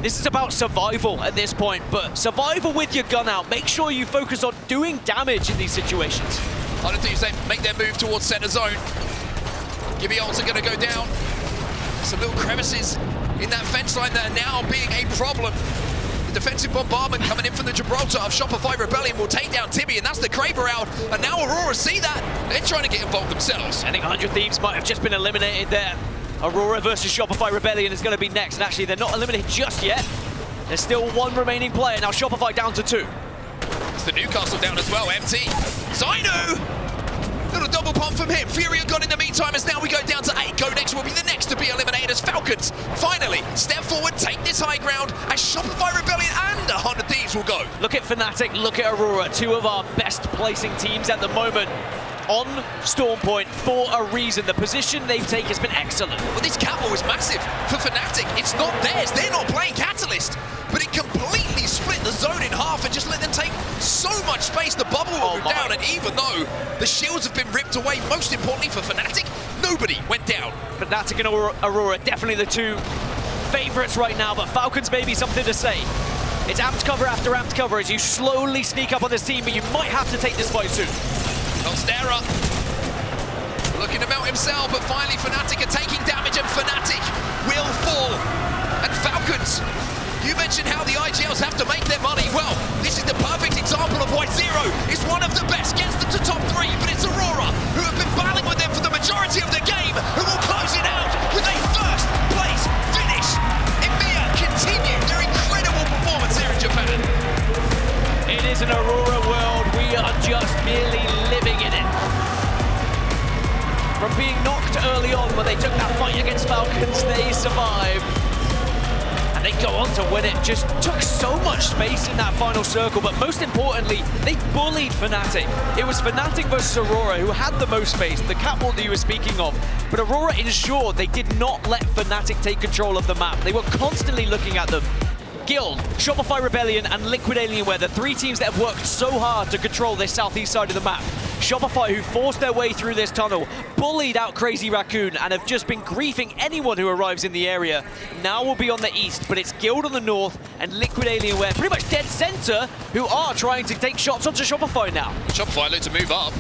This is about survival at this point, but survival with your gun out. Make sure you focus on doing damage in these situations. Under Thieves, they make their move towards center zone. Gibby ults are going to go down. Some little crevices in that fence line that are now being a problem. The defensive bombardment coming in from the Gibraltar of Shopify Rebellion will take down Timmy, and that's the Kraber out. And now Aurora see that. They're trying to get involved themselves. I think 100 Thieves might have just been eliminated there. Aurora versus Shopify Rebellion is going to be next, and actually they're not eliminated just yet. There's still one remaining player. Now Shopify down to 2. It's the Newcastle down as well, MT. Zainu! Little double pump from him. Fury gone in the meantime as now we go down to 8. Go next will be the next to be eliminated as Falcons finally step forward, take this high ground as Shopify Rebellion and 100 Thieves will go. Look at Fnatic, look at Aurora, 2 of our best placing teams at the moment on Storm Point for a reason. The position they've taken has been excellent. Well, this Catwall is massive for Fnatic. It's not theirs. They're not playing Catalyst, but it completely split the zone in half and just let them take so much space. The bubble will go down, and even though the shields have been ripped away, most importantly for Fnatic, nobody went down. Fnatic and Aurora, definitely the 2 favorites right now, but Falcons maybe something to say. It's amped cover after amped cover as you slowly sneak up on this team, but you might have to take this fight soon. Nostera looking to melt himself, but finally Fnatic are taking damage, and Fnatic will fall. And Falcons, you mentioned how the IGLs have to make their money. Well, this is the perfect example of why Zero is one of the best, gets them to top 3, but it's Aurora who have been battling with them for the majority of the game who will close it out with a first place finish. EMEA continue their incredible performance here in Japan. It is an Aurora world. We are just merely living in it. From being knocked early on when they took that fight against Falcons, they survived. And they go on to win it. Just took so much space in that final circle, but most importantly, they bullied Fnatic. It was Fnatic versus Aurora who had the most space, the catwalk that you were speaking of. But Aurora ensured they did not let Fnatic take control of the map. They were constantly looking at them. Guild, Shopify Rebellion, and Liquid Alienware, the 3 teams that have worked so hard to control this southeast side of the map. Shopify, who forced their way through this tunnel, bullied out Crazy Raccoon, and have just been griefing anyone who arrives in the area. Now will be on the east, but it's Guild on the north, and Liquid Alienware, pretty much dead center, who are trying to take shots onto Shopify now. Shopify look to move up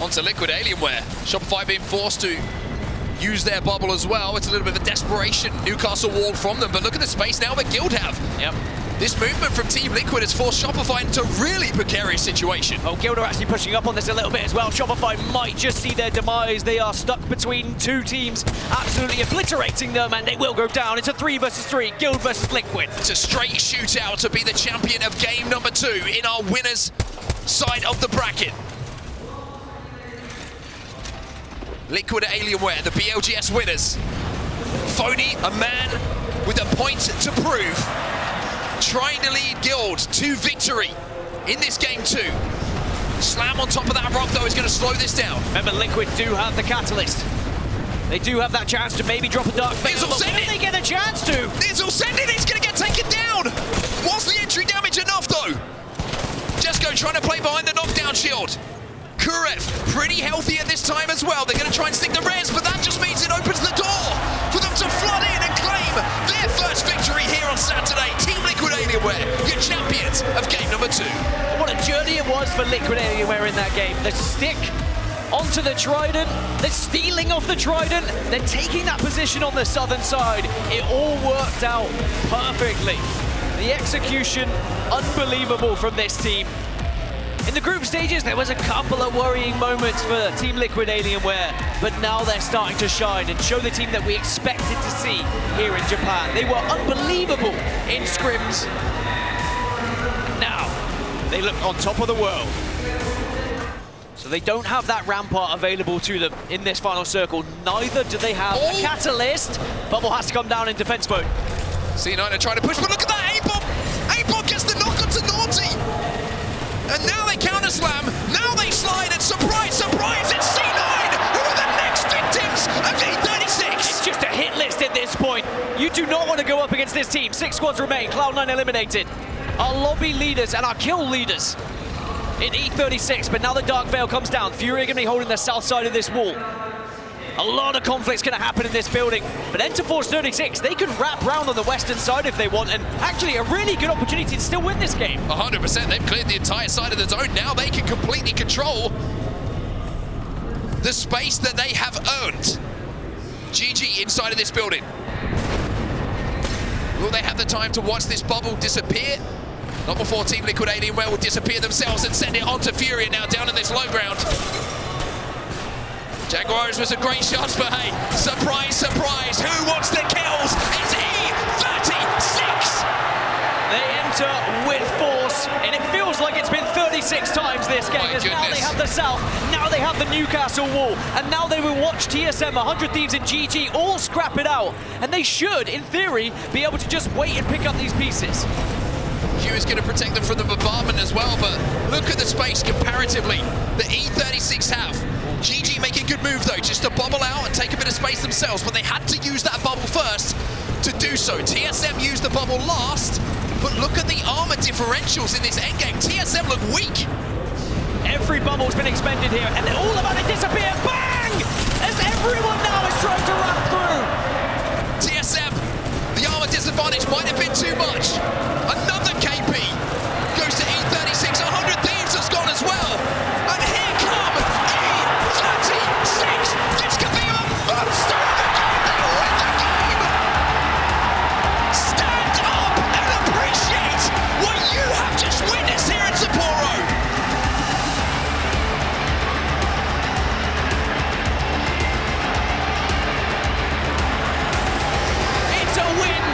onto Liquid Alienware. Shopify being forced to use their bubble as well. It's a little bit of a desperation. Newcastle walled from them, but look at the space now that Guild have. Yep. This movement from Team Liquid has forced Shopify into a really precarious situation. Oh, Guild are actually pushing up on this a little bit as well. Shopify might just see their demise. They are stuck between 2 teams, absolutely obliterating them, and they will go down. It's a 3 versus 3, Guild versus Liquid. It's a straight shootout to be the champion of game number 2 in our winners' side of the bracket. Liquid Alienware, the BLGS winners. Phony, a man with a point to prove, trying to lead Guild to victory in this game 2. Slam on top of that rock, though, is going to slow this down. Remember, Liquid do have the Catalyst. They do have that chance to maybe drop a Dark Fate. Will they get a chance to? Nizzle send it, he's going to get taken down. Was the entry damage enough, though? Jesko trying to play behind the knockdown shield. Kurev, pretty healthy at this time as well. They're going to try and stick the res, but that just means it opens the door for them to flood in and claim their first victory here on Saturday. Team Liquid Alienware, your champions of game number 2. What a journey it was for Liquid Alienware in that game. The stick onto the Trident, the stealing of the Trident, then taking that position on the southern side. It all worked out perfectly. The execution, unbelievable from this team. In the group stages, there was a couple of worrying moments for Team Liquid Alienware, but now they're starting to shine and show the team that we expected to see here in Japan. They were unbelievable in scrims. Now, they look on top of the world. So they don't have that rampart available to them in this final circle. Neither do they have a Catalyst. Bubble has to come down in defense mode. C9 are trying to push, but look at that, A-Bomb! A-Bomb gets the knock onto Naughty! And now they counter slam, now they slide, and surprise, surprise, it's C9 who are the next victims of E36! It's just a hit list at this point. You do not want to go up against this team. 6 squads remain, Cloud9 eliminated. Our lobby leaders and our kill leaders in E36, but now the Dark Veil comes down. Fury are going to be holding the south side of this wall. A lot of conflict's going to happen in this building, but enter Force.36. They could wrap round on the western side if they want, and actually a really good opportunity to still win this game. 100%, they've cleared the entire side of the zone. Now they can completely control the space that they have earned. GG inside of this building. Will they have the time to watch this bubble disappear? Not before Team Liquid Alienware will disappear themselves and send it onto Furia now down in this low ground. Jaguars was a great shot, but hey, surprise, surprise, who wants the kills? It's E36! They enter with force, and it feels like it's been 36 times this game. As now they have the South, now they have the Newcastle wall, and now they will watch TSM, 100 Thieves, and GG all scrap it out. And they should, in theory, be able to just wait and pick up these pieces. Q is going to protect them from the bombardment as well, but look at the space comparatively that E36 have. GG make a good move though, just to bubble out and take a bit of space themselves, but they had to use that bubble first to do so. TSM used the bubble last, but look at the armor differentials in this endgame. TSM look weak. Every bubble's been expended here, and they're all about to disappear. Bang! As everyone now is trying to run through. TSM, the armor disadvantage might have been too much. Another KP goes to E36. 100 Thieves has gone as well. And here come E36. This could be a monster of a game. They win the game. Stand up and appreciate what you have just witnessed here in Sapporo. It's a win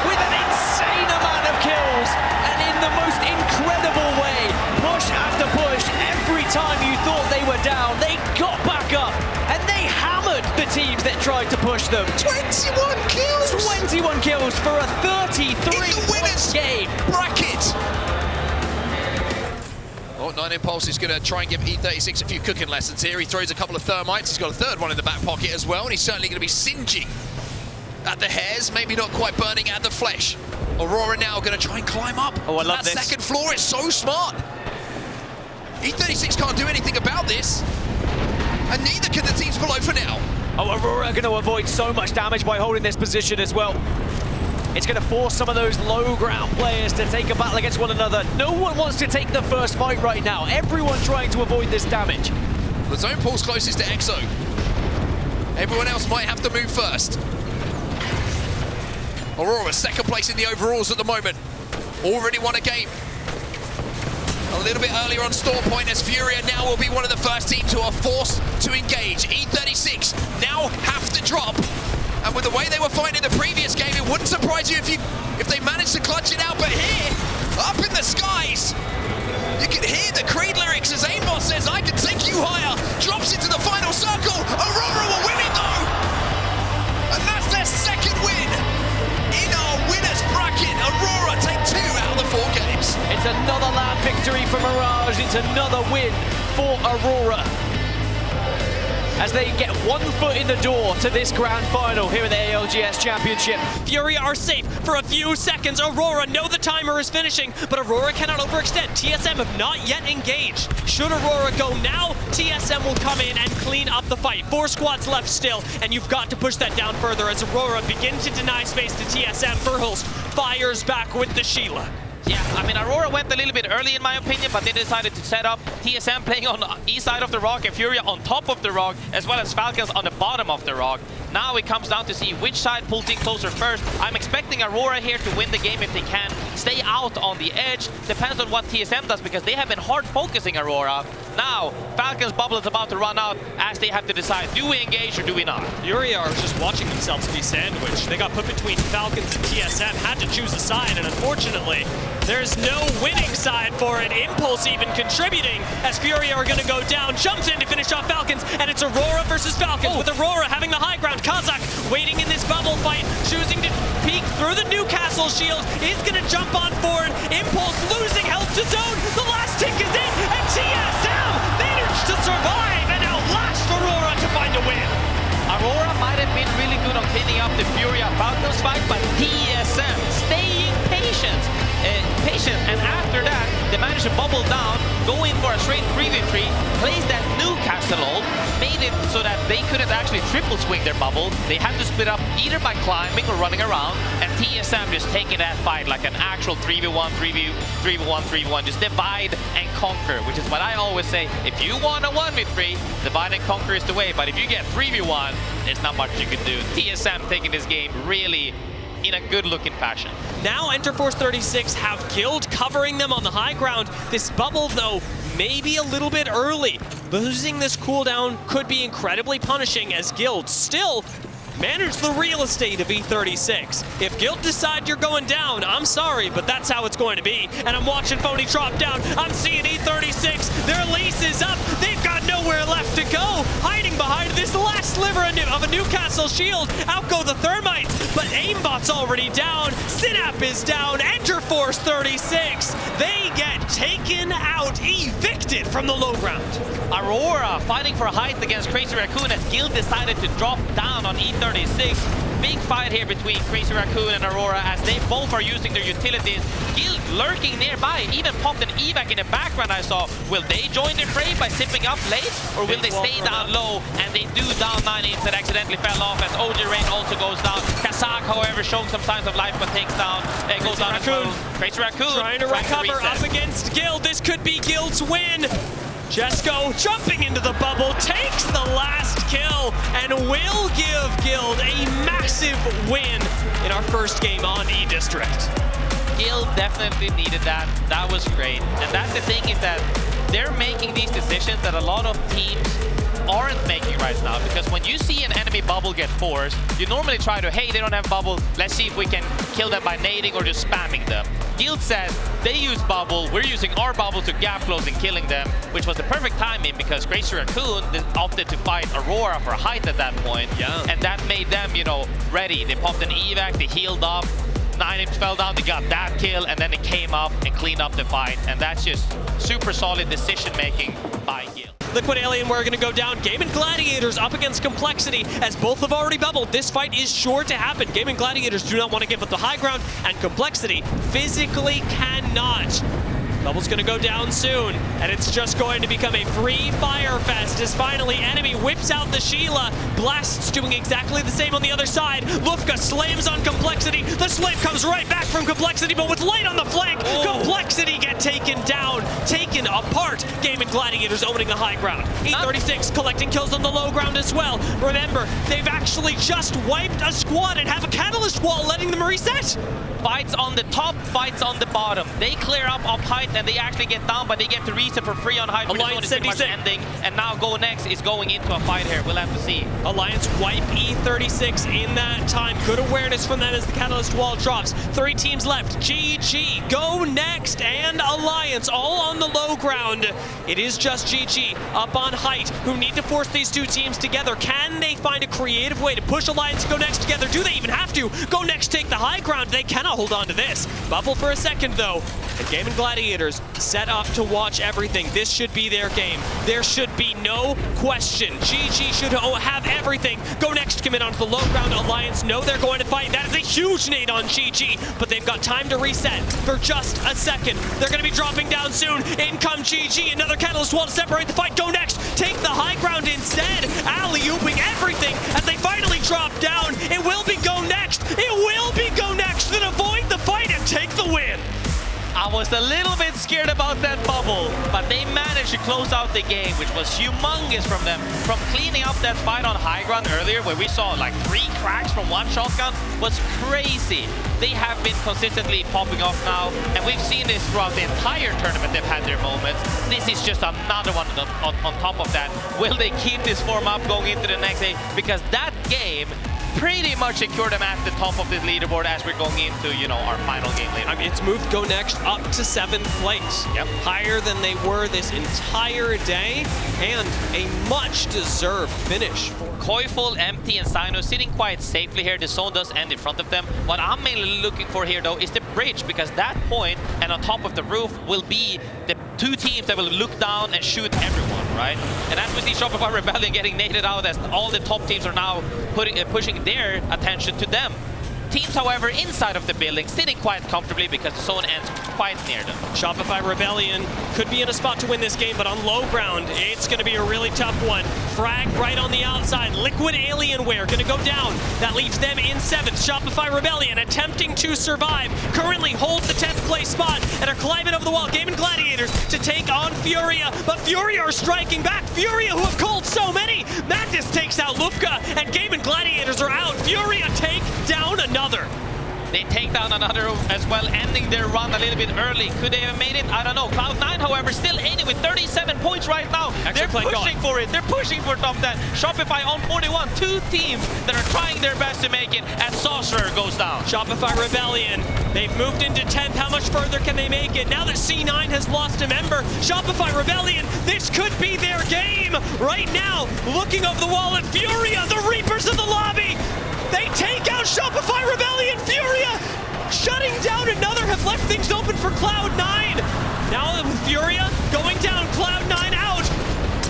with an insane amount of kills, and in the most incredible way, push after push. Every time you thought they were down, they got back up, and they hammered the teams that tried to push them. 21 kills! 21 kills for a 33-point game. Bracket! Oh, 9 Impulse is going to try and give E36 a few cooking lessons here. He throws a couple of thermites. He's got a third one in the back pocket as well, and he's certainly going to be singeing at the hairs, maybe not quite burning at the flesh. Aurora now going to try and climb up. Oh, I love this. That second floor is so smart. E36 can't do anything about this, and neither can the teams below for now. Oh, Aurora are going to avoid so much damage by holding this position as well. It's going to force some of those low ground players to take a battle against one another. No one wants to take the first fight right now. Everyone trying to avoid this damage. The zone pulls closest to EXO. Everyone else might have to move first. Aurora, second place in the overalls at the moment. Already won a game. A little bit earlier on store point, as Furia now will be one of the first teams who are forced to engage. E36 now have to drop. And with the way they were fighting the previous game, it wouldn't surprise you if they managed to clutch it out. But here, up in the skies, you can hear the Creed lyrics as Aimboss says, "I can take you higher." Drops into the final circle. Aurora will win it though. And that's their second win in our winners bracket. Aurora take 2 out of the 4 games. It's another land victory for Mirage. It's another win for Aurora, as they get 1 foot in the door to this grand final here at the ALGS Championship. Fury are safe for a few seconds. Aurora know the timer is finishing, but Aurora cannot overextend. TSM have not yet engaged. Should Aurora go now, TSM will come in and clean up the fight. 4 squads left still, and you've got to push that down further as Aurora begin to deny space to TSM. Verhulst fires back with the Sheila. Yeah, I mean, Aurora went a little bit early in my opinion, but they decided to set up TSM playing on the east side of the rock and Furia on top of the rock, as well as Falcons on the bottom of the rock. Now it comes down to see which side pulls in closer first. I'm expecting Aurora here to win the game if they can. Stay out on the edge. Depends on what TSM does, because they have been hard focusing Aurora. Now, Falcons bubble is about to run out as they have to decide, do we engage or do we not? Fury are just watching themselves be sandwiched. They got put between Falcons and TSM, had to choose a side, and unfortunately, there's no winning side for it. Impulse even contributing as Fury are going to go down. Jumps in to finish off Falcons, and it's Aurora versus Falcons, with Aurora having the high ground. Kazakh waiting in this bubble fight, choosing to peek through the Newcastle shield, is going to jump on forward. Impulse losing health to zone. The last tick is in, and TSM managed to survive and outlast Aurora to find a win. Aurora might have been really good on cleaning up the Furia Falcons fight, but TSM staying patient. And after that, they managed to bubble down, go in for a straight 3v3, place that Newcastle ult, made it so that they couldn't actually triple swing their bubble. They had to split up either by climbing or running around, and TSM just taking that fight like an actual 3v1, 3v1, just divide and conquer, which is what I always say. If you want a 1v3, divide and conquer is the way, but if you get 3v1, there's not much you can do. TSM taking this game really in a good-looking fashion. Now Enter Force.36 have Guild covering them on the high ground. This bubble, though, maybe a little bit early. Losing this cooldown could be incredibly punishing as Guild still manage the real estate of E36. If Guild decide you're going down, I'm sorry, but that's how it's going to be. And I'm watching Phony drop down. I'm seeing E36. Their lease is up. They've got nowhere left to go. Hiding behind this last sliver of a Newcastle shield. Out go the Thermite, but Aimbot's already down. Synap is down. Enter Force.36. They get taken out, evicted from the low ground. Aurora fighting for a height against Crazy Raccoon as Guild decided to drop down on E36. Big fight here between Crazy Raccoon and Aurora as they both are using their utilities. Guild lurking nearby, even popped an evac in the background I saw. Will they join the fray by sipping up late, or will they stay down low? And they do down 9 inch that accidentally fell off as OG Rain also goes down. Kazak, however, showing some signs of life but takes down. Goes down as well. Crazy Raccoon trying to recover up against Guild. This could be Guild's win. Jesco jumping into the bubble, takes the last kill, and will give Guild a massive win in our first game on E-District. Guild definitely needed that. That was great. And that's the thing, is that they're making these decisions that a lot of teams aren't making right now, because when you see an enemy bubble get forced, you normally try to, hey, they don't have bubble, let's see if we can kill them by nading or just spamming them. Guild says they use bubble, we're using our bubble to gap close and killing them, which was the perfect timing because Crazy Raccoon opted to fight Aurora for a height at that point. Yeah. And that made them, you know, ready. They popped an evac, they healed up, 9 inch fell down, they got that kill, and then they came up and cleaned up the fight. And that's just super solid decision making by Guild. Liquid Alien, we're going to go down. Gaming Gladiators up against Complexity, as both have already bubbled. This fight is sure to happen. Gaming Gladiators do not want to give up the high ground, and Complexity physically cannot. Bubble's going to go down soon, and it's just going to become a free fire fest as finally Enemy whips out the Sheila. Blast's doing exactly the same on the other side. Lufka slams on Complexity. The slam comes right back from Complexity, but with light on the flank, Complexity get taken down, taken apart. Gaming Gladiators owning the high ground. E36 collecting kills on the low ground as well. Remember, they've actually just wiped a squad and have a catalyst wall letting them reset. Fights on the top, fights on the bottom. They clear up height and they actually get down, but they get to reset for free on height. Alliance 76 ending, and now Go Next is going into a fight here. We'll have to see. Alliance wipe E36 in that time. Good awareness from them as the catalyst wall drops. 3 teams left. GG, Go Next, and Alliance all on the low ground. It is just GG up on height, who need to force these 2 teams together. Can they find a creative way to push Alliance and Go Next together? Do they even have to? Go Next take the high ground. They cannot hold on to this. Bubble for a second though. And Gaming Gladiators set up to watch everything. This should be their game. There should be no question. GG should have everything. Go Next commit onto the low ground. Alliance know they're going to fight. That is a huge nade on GG, but they've got time to reset for just a second. They're going to be dropping down soon. In come GG. Another catalyst wall to separate the fight. Go Next take the high ground instead. Alley-ooping everything as they finally drop down. It will be Go Next. It will be Go Next that avoid the fight and take the win. I was a little bit scared about that bubble, but they managed to close out the game, which was humongous from them. From cleaning up that fight on high ground earlier, where we saw like 3 cracks from 1 shotgun, was crazy. They have been consistently popping off now, and we've seen this throughout the entire tournament. They've had their moments. This is just another one on top of that. Will they keep this form up going into the next day? Because that game pretty much secured them at the top of this leaderboard as we're going into, you know, our final game later. I mean, it's moved Go Next up to 7th place. Yep. Higher than they were this entire day, and a much deserved finish for Koiful, Empty, and Sino sitting quite safely here. The zone does end in front of them. What I'm mainly looking for here, though, is the bridge, because that point and on top of the roof will be the two teams that will look down and shoot everyone, right? And as we see Shopify Rebellion getting naded out, as all the top teams are now pushing their attention to them. Teams, however, inside of the building, sitting quite comfortably because the zone ends quite near them. Shopify Rebellion could be in a spot to win this game, but on low ground, it's going to be a really tough one. Frag right on the outside. Liquid Alienware going to go down. That leaves them in 7th. Shopify Rebellion attempting to survive. Currently hold the 10th place spot and are climbing over the wall. Game and Gladiators to take on Furia, but Furia are striking back. Furia, who have called so many. Madness takes out Lufka, and Game and Gladiators are out. Furia take down another. They take down another as well, ending their run a little bit early. Could they have made it? I don't know. Cloud9, however, still aiming with 37 points right now. They're pushing for it. They're pushing for top 10. Shopify on 41. Two teams that are trying their best to make it as Sorcerer goes down. Shopify Rebellion, they've moved into 10th. How much further can they make it? Now that C9 has lost a member, Shopify Rebellion, this could be their game. Right now, looking over the wall at Furia, the Reapers of the lobby. They take out Shopify Rebellion. Furia shutting down another, have left things open for Cloud9. Now with Furia going down, Cloud9 out.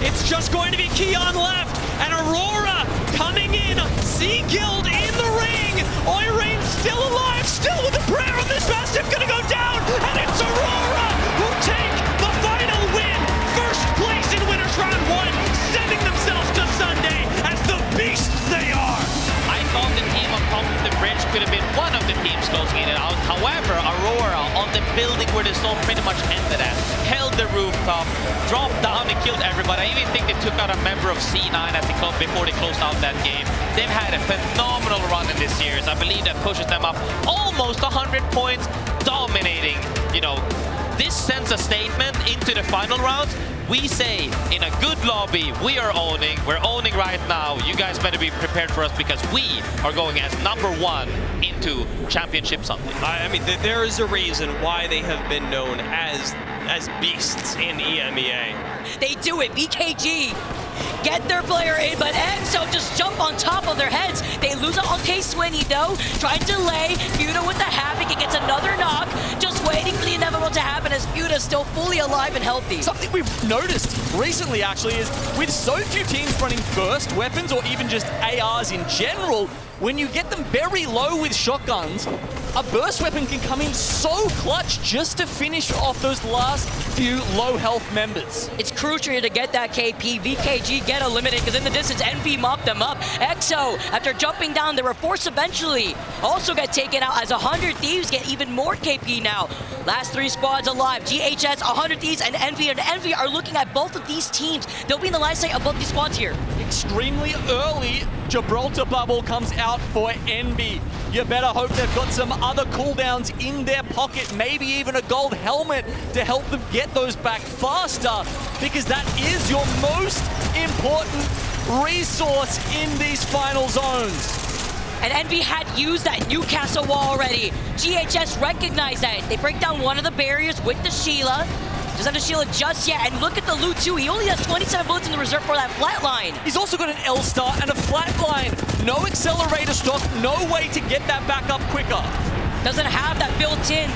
It's just going to be Keon left, and Aurora coming in. Sea Guild in the ring. Oirain's still alive, still with the prayer of this Mastiff gonna go down, and it's Aurora who take the final win. First place in Winners Round 1, sending themselves to Sunday as the beasts they are. I thought the team on top of the bridge could have been one of the teams closing it out. However, Aurora on the building where the zone pretty much ended at, held the rooftop, dropped down and killed everybody. I even think they took out a member of C9 at the club before they closed out that game. They've had a phenomenal run in this series. I believe that pushes them up almost 100 points, dominating. You know, this sends a statement into the final rounds. We say, in a good lobby, we are owning. We're owning right now. You guys better be prepared for us because we are going as #1 into Championship Sunday. I mean, there is a reason why they have been known as beasts in EMEA. They do it. BKG get their player in, but EXO just jump on top of their heads. They lose out on K-Swinny though, trying to delay. Fuda with the Havoc, he gets another knock, just waiting for the inevitable to happen as Fuda's still fully alive and healthy. Something we've noticed recently actually is with so few teams running burst weapons or even just ARs in general, when you get them very low with shotguns, a burst weapon can come in so clutch just to finish off those last few low health members. It's crucial here to get that KP. VKG get eliminated because in the distance, Envy mopped them up. EXO, after jumping down, they were forced eventually. Also get taken out as 100 Thieves get even more KP now. Last 3 squads alive. GHS, 100 Thieves, and Envy are looking at both of these teams. They'll be in the line sight of both these squads here. Extremely early, Gibraltar bubble comes out for Envy. You better hope they've got some other cooldowns in their pocket, maybe even a gold helmet to help them get those back faster, because that is your most important resource in these final zones. And Envy had used that Newcastle wall already. GHS recognized that. They break down one of the barriers with the Sheila. Doesn't have the Sheila just yet, and look at the loot too. He only has 27 bullets in the reserve for that flatline. He's also got an L-Star and a flatline. No accelerator stock, no way to get that back up quicker. Doesn't have that built-in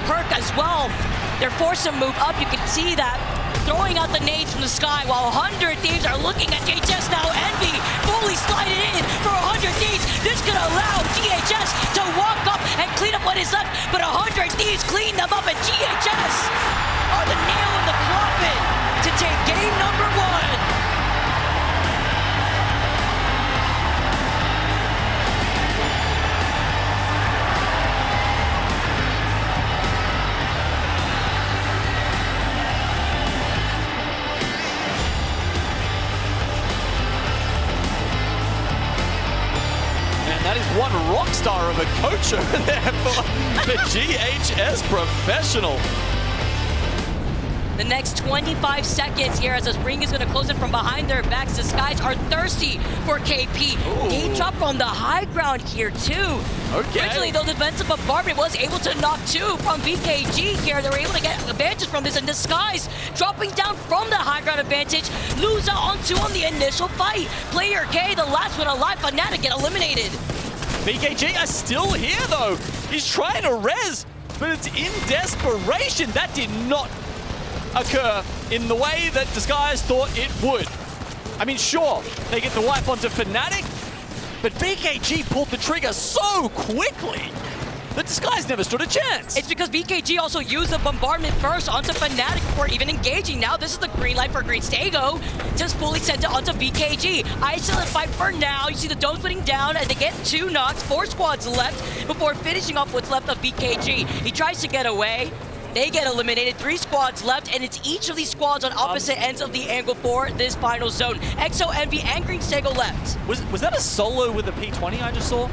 perk as well. They're forced to move up, you can see that. Throwing out the nades from the sky while 100 Thieves are looking at GHS now. Envy fully slided in for 100 Thieves. This could allow GHS to walk up and clean up what is left, but 100 Thieves clean them up, and GHS are the nail in the coffin to take game #1. That is one rock star of a coach over there for the GHS professional. the next 25 seconds here as the Spring is going to close it from behind their backs. The Skies are thirsty for KP. Gate drop on the high ground here too. Okay. Originally, though, the defensive bombardment was able to knock two from VKG here. They were able to get advantage from this, and the Skies dropping down from the high ground advantage, lose out on two on the initial fight. Player K, the last one alive, Fnatic get eliminated. VKG are still here though. He's trying to res, but it's in desperation. That did not occur in the way that Disguise thought it would. I mean, sure, they get the wipe onto Fnatic, but VKG pulled the trigger so quickly that Disguise never stood a chance. It's because VKG also used the bombardment first onto Fnatic before even engaging. Now this is the green light for Green Stego. Just fully sent it onto VKG. Isolate fight for now. You see the dome splitting down and they get two knocks. 4 squads left before finishing off what's left of VKG. He tries to get away. They get eliminated. 3 squads left, and it's each of these squads on opposite ends of the angle for this final zone. EXO, Envy, and Green Stego left. Was that a solo with a P20 I just saw?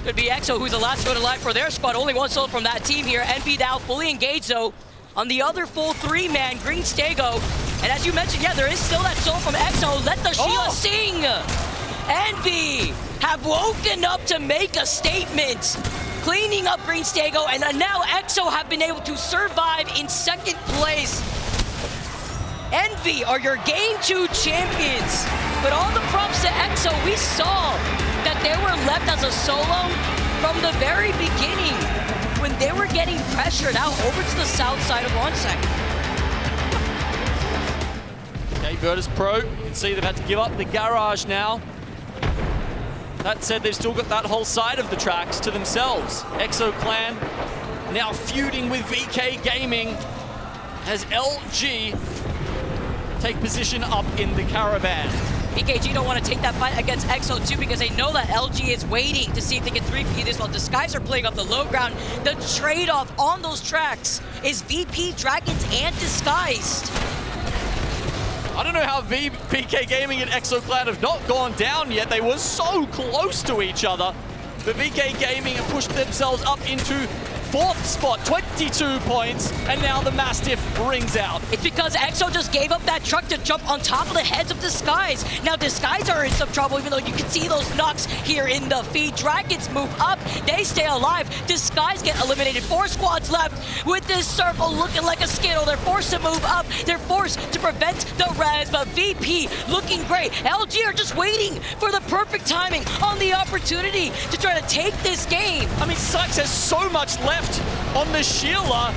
Could be EXO, who's the last one alive for their squad. Only one solo from that team here. Envy now fully engaged, though. On the other full 3-man, Green Stego. And as you mentioned, yeah, there is still that solo from EXO. Let the Sheila sing! Envy have woken up to make a statement. Cleaning up Green Stego, and now EXO have been able to survive in 2nd place. Envy are your Game 2 champions. But all the props to EXO, we saw that they were left as a solo from the very beginning when they were getting pressured out over to the south side of Onsec. Okay, Virtus Pro, you can see they've had to give up the garage now. That said, they've still got that whole side of the tracks to themselves. EXO Clan now feuding with VK Gaming as LG take position up in the caravan. VKG don't want to take that fight against EXO too because they know that LG is waiting to see if they can 3P this while Disguise are playing up the low ground. The trade-off on those tracks is VP, Dragons, and Disguised. I don't know how VK Gaming and EXO Clan have not gone down yet. They were so close to each other. But VK Gaming have pushed themselves up into 4th spot, 22 points, and now the Mastiff rings out. It's because EXO just gave up that truck to jump on top of the heads of Disguise. Now Disguise are in some trouble, even though you can see those knocks here in the feed. Dragons move up, they stay alive. Disguise get eliminated. 4 squads left with this circle looking like a skittle. They're forced to move up. They're forced to prevent the res, but VP looking great. LG are just waiting for the perfect timing on the opportunity to try to take this game. I mean, Sykes has so much left on the Sheila.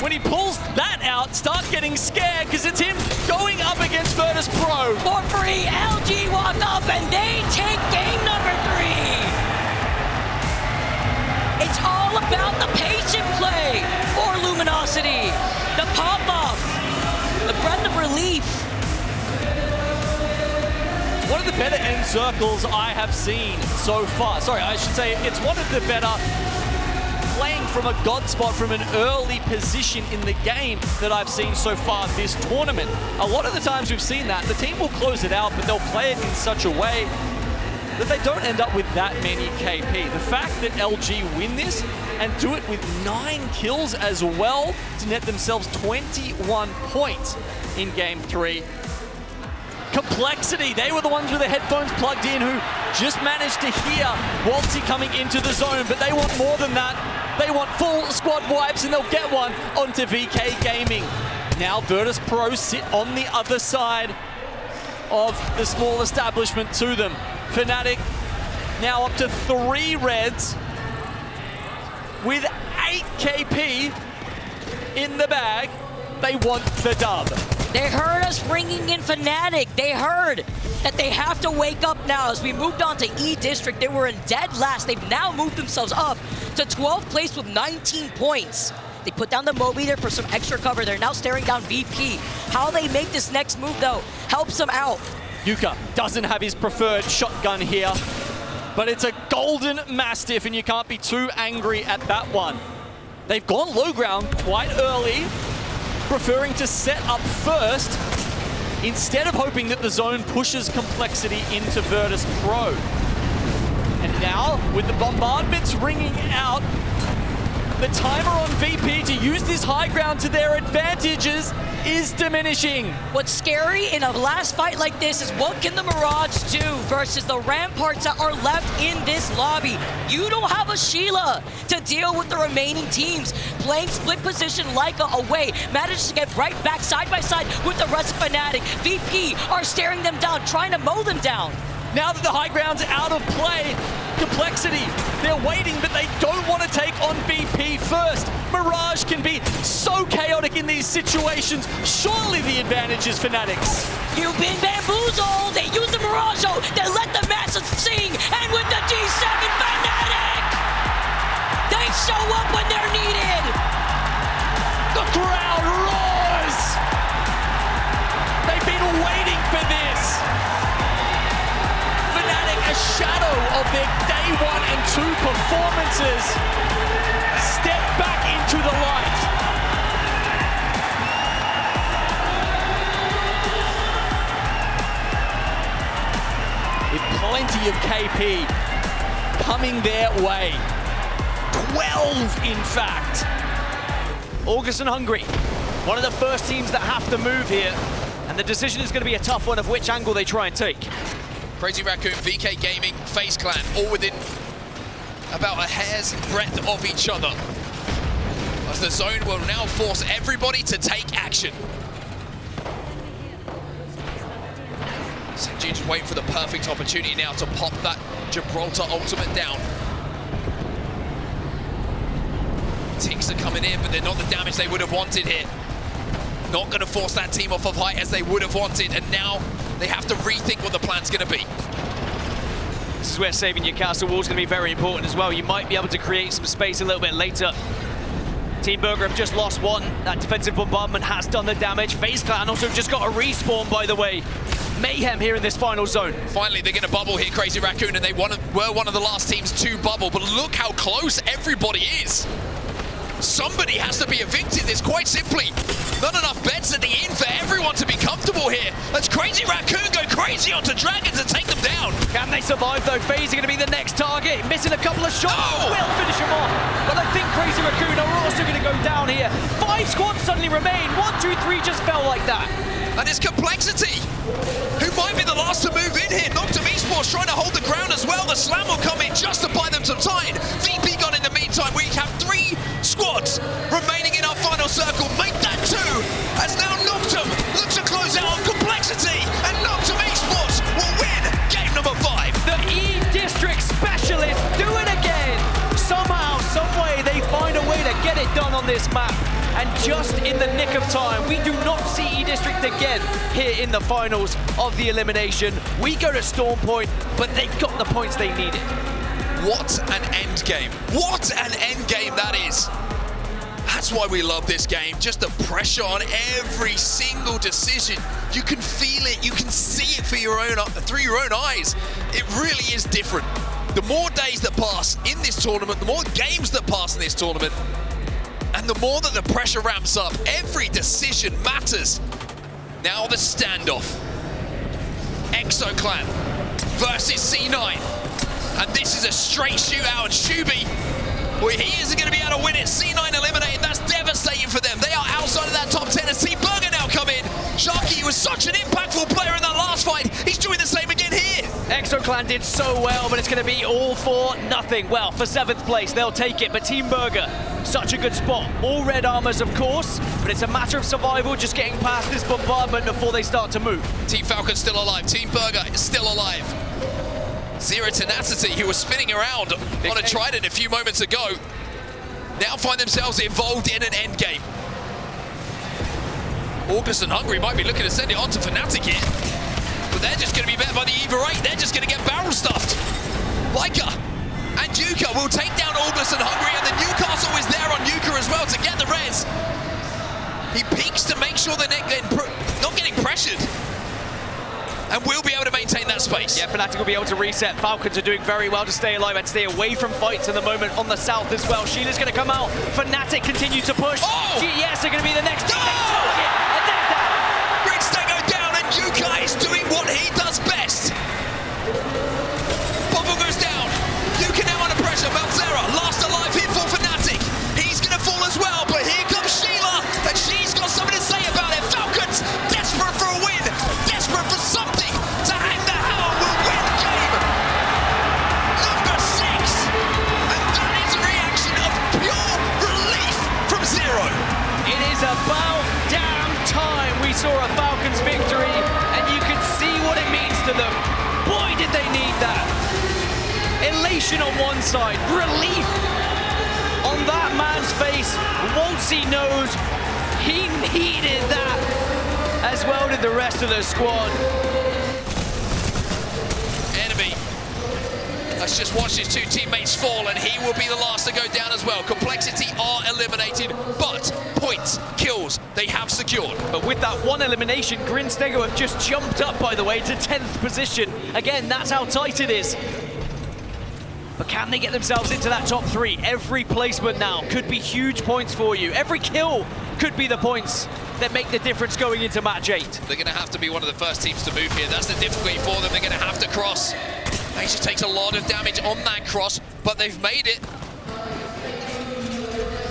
When he pulls that out, start getting scared because it's him going up against Virtus Pro. For free, LG walk up and they take game number 3. It's all about the patient play for Luminosity. The pop-up, the breath of relief. One of the better end circles I have seen so far. Sorry, I should say it's one of the better playing from a god spot from an early position in the game that I've seen so far this tournament. A lot of the times we've seen that, the team will close it out, but they'll play it in such a way that they don't end up with that many KP. The fact that LG win this and do it with 9 kills as well to net themselves 21 points in Game 3. Complexity, they were the ones with the headphones plugged in who just managed to hear Waltzy coming into the zone, but they want more than that. They want full squad wipes, and they'll get one onto VK Gaming. Now Virtus Pro sit on the other side of the small establishment to them. Fnatic now up to 3 reds with 8 KP in the bag. They want the dub. They heard us bringing in Fnatic. They heard that they have to wake up now. As we moved on to E District, they were in dead last. They've now moved themselves up to 12th place with 19 points. They put down the Moby there for some extra cover. They're now staring down VP. How they make this next move, though, helps them out. Yuka doesn't have his preferred shotgun here, but it's a golden Mastiff, and you can't be too angry at that one. They've gone low ground quite early, preferring to set up first instead of hoping that the zone pushes Complexity into Virtus Pro. And now, with the bombardments ringing out, the timer on VP to use this high ground to their advantages is diminishing. What's scary in a last fight like this is what can the Mirage do versus the Ramparts that are left in this lobby. You don't have a Sheila to deal with the remaining teams. Playing split position Leica away, managed to get right back side by side with the rest of Fnatic. VP are staring them down, trying to mow them down. Now that the high ground's out of play, Complexity, they're waiting, but they don't want to take on VP first. Mirage can be so chaotic in these situations. Surely the advantage is Fnatic's. You've been bamboozled. They use the Mirage, they let the masses sing, and with the G7 Fnatic, they show up when they're needed. The crowd roars. They've been waiting for this. Fnatic, a shadow of their day 1 and 2 performances, step back into the light. With plenty of KP coming their way. 12, in fact. ALGS and Hungry, one of the first teams that have to move here, and the decision is going to be a tough one of which angle they try and take. Crazy Raccoon, VK Gaming, FaZe Clan, all within about a hair's breadth of each other. As the zone will now force everybody to take action. Senji just waiting for the perfect opportunity now to pop that Gibraltar ultimate down. Tinks are coming in, but they're not the damage they would have wanted here. Not going to force that team off of height as they would have wanted, and now they have to rethink what the plan's going to be. This is where saving your castle wall is going to be very important as well. You might be able to create some space a little bit later. Team Burger have just lost one. That defensive bombardment has done the damage. FaZe Clan also just got a respawn, by the way. Mayhem here in this final zone. Finally, they're going to bubble here, Crazy Raccoon, and they were one of the last teams to bubble, but look how close everybody is. Somebody has to be evicted this, quite simply. Not enough beds at the inn for everyone to be comfortable here. Let's Crazy Raccoon go crazy onto Dragons and take them down. Can they survive though? FaZe are going to be the next target. Missing a couple of shots. No! Will finish him off. But I think Crazy Raccoon are also going to go down here. 5 squads suddenly remain. 1, 2, 3 just fell like that. And it's Complexity, who might be the last to move in here. Noctum Esports trying to hold the ground as well. The slam will come in just to buy them some time. VP gone in the meantime. We have 3 squads remaining in our final circle. Make that 2, as now Noctum looks to close out on Complexity, and Noctum Esports will win game number 5. The E-District specialists do it again. Somehow, some way, they find a way to get it done on this map. And just in the nick of time, we do not see E-District again here in the finals of the elimination. We go to Storm Point, but they got the points they needed. What an end game. What an end game that is. That's why we love this game. Just the pressure on every single decision. You can feel it, you can see it through your own eyes. It really is different. The more days that pass in this tournament, the more games that pass in this tournament, and the more that the pressure ramps up, every decision matters. Now the standoff. Exo Clan versus C9. And this is a straight shootout, and Shubi, well, he isn't going to be able to win it. C9 eliminated, that's devastating for them. They are outside of that top 10 as Team Burger now come in. Sharky was such an impactful player in that last fight. He's doing the same again here. Exo Clan did so well, but it's going to be all for nothing. Well, for 7th place, they'll take it, but Team Burger, such a good spot. All red armors, of course, but it's a matter of survival, just getting past this bombardment before they start to move. Team Falcons still alive. Team Burger is still alive. Zero Tenacity, who was spinning around on a Trident a few moments ago, now find themselves involved in an end game. ALGS and Hungry might be looking to send it on to Fnatic here, but they're just going to be met by the EVA 8. They're just going to get barrel stuffed. Leica and Yuka will take down ALGS and Hungry, and the Newcastle is there on Yuka as well to get the res. He peeks to make sure they're not getting pressured, and will be able to maintain that space. Yeah, Fnatic will be able to reset. Falcons are doing very well to stay alive and stay away from fights in the moment on the south as well. Sheila's going to come out. Fnatic continue to push. Oh! GES are going to be the next team. No! And they're down. Brigstego down, and Yuka is doing what he does best. Bubble goes down. Yuka now under pressure. Melzera, last alive here for Fnatic. He's frustration on one side, relief on that man's face. Once he knows he needed that, as well did the rest of the squad. Enemy has just watched his two teammates fall, and he will be the last to go down as well. Complexity are eliminated, but points, kills, they have secured. But with that one elimination, Grinstego have just jumped up, by the way, to 10th position. Again, that's how tight it is. But can they get themselves into that top 3? Every placement now could be huge points for you. Every kill could be the points that make the difference going into match 8. They're going to have to be one of the first teams to move here. That's the difficulty for them. They're going to have to cross. Asia takes a lot of damage on that cross, but they've made it.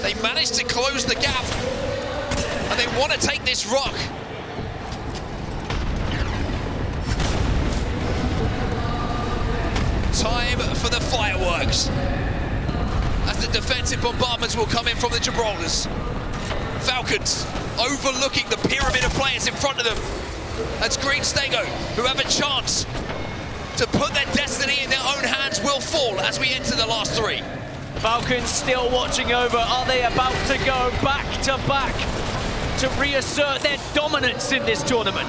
They managed to close the gap, and they want to take this rock. Time for the fireworks, as the defensive bombardments will come in from the Gibraltars. Falcons overlooking the pyramid of players in front of them. That's Grinstego, who have a chance to put their destiny in their own hands, will fall as we enter the last 3. Falcons still watching over. Are they about to go back to back to reassert their dominance in this tournament?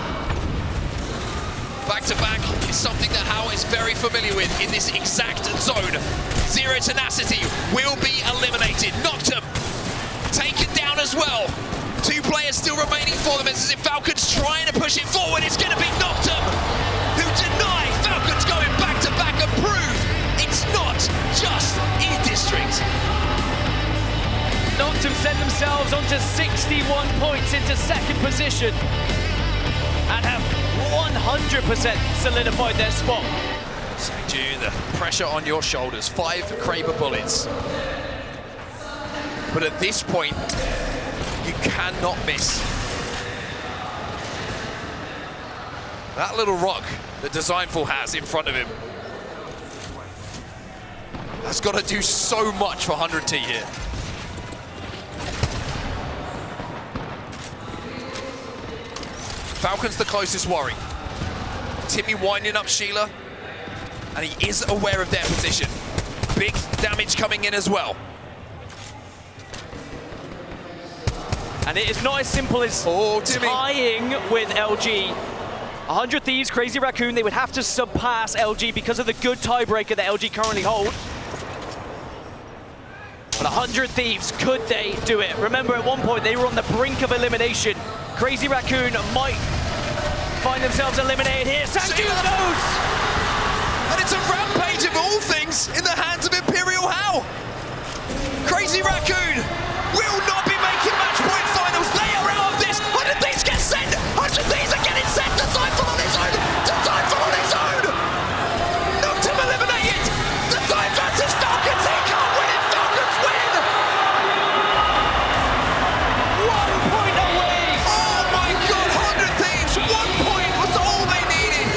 Back to back is something that Hao is very familiar with in this exact zone. Zero Tenacity will be eliminated. Noctum taken down as well. 2 players still remaining for them as if Falcons trying to push it forward. It's going to be Noctum who deny Falcons going back to back and prove it's not just E-District. Noctum send themselves onto 61 points into 2nd position and have 100% solidified their spot. June, the pressure on your shoulders. 5 Kraber bullets. But at this point, you cannot miss. That little rock that Designful has in front of him has got to do so much for 100T here. Falcon's the closest worry. Timmy winding up Sheila, and he is aware of their position. Big damage coming in as well. And it is not as simple as tying with LG. 100 Thieves, Crazy Raccoon, they would have to surpass LG because of the good tiebreaker that LG currently hold. But 100 Thieves, could they do it? Remember, at one point, they were on the brink of elimination. Crazy Raccoon might find themselves eliminated here. Sanju knows! And it's a rampage of all things in the hands of Imperial Hao. Crazy Raccoon will not be making match point finals. They are out of this. 100 Thieves get sent. 100 Thieves are getting sent. Designful on his own. Designful on his own. Noctum eliminated. Design versus Falcons. He can't win it. Falcons win. 1 point away. Oh my God, 100 Thieves. 1 point was all they needed.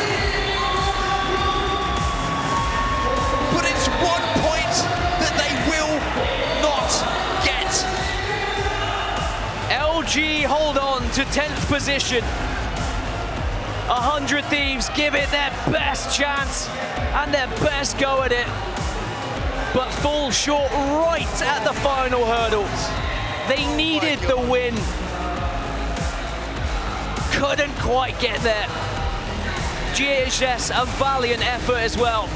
But it's 1 point that they will not get. LG hold on to 10th position. 100 Thieves give it their best chance and their best go at it, but fall short right at the final hurdle. They needed the win. Couldn't quite get there. GHS, a valiant effort as well,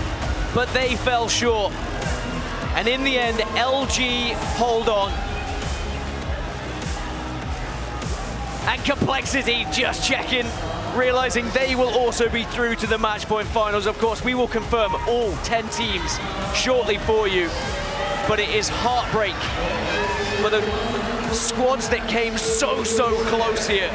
but they fell short. And in the end, LG hold on. And Complexity just checking, realizing they will also be through to the match point finals. Of course, we will confirm all 10 teams shortly for you, but it is heartbreak for the squads that came so close here.